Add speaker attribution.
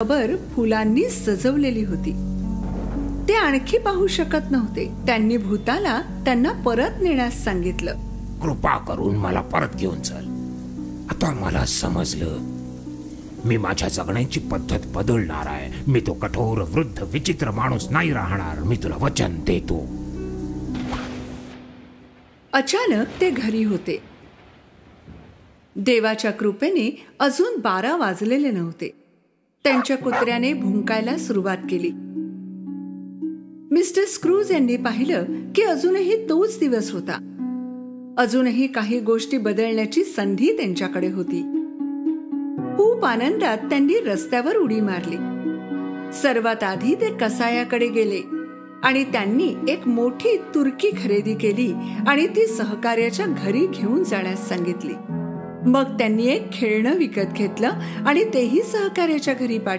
Speaker 1: कबर फुलांनी सजवलेली होती. ते आणखी पाहू शकत नव्हते. त्यांनी भूताला त्यांना परत नेण्यास सांगितलं.
Speaker 2: कृपा करून मला परत घेऊन चल. आता मला समजलं, मी माझ्या जगण्याची पद्धत बदलणार आहे. मी तो कठोर वृद्ध विचित्र माणूस नाही राहणार. मी तुला वचन देतो.
Speaker 1: अचानक ते घरी होते. देवाच्या कृपेने अजून 12 वाजलेले नव्हते. त्यांच्या कुत्र्याने भुंकायला सुरुवात केली. मिस्टर स्क्रूज यांनी पाहिलं की अजूनही तोच दिवस होता. अजूनही काही गोष्टी बदलण्याची संधी त्यांच्याकडे होती. खूप आनंदात त्यांनी रस्त्यावर उडी मारली. सर्वात आधी ते कसायाकडे गेले आणि त्यांनी एक मोठी तुर्की खरेदी केली आणि ती सहकार्याच्या घरी घेऊन जाण्यास सांगितली. मग त्यांनी एक खेळणं विकत घेतलं आणि तेही सहकार्याच्या घरी पाठवलं.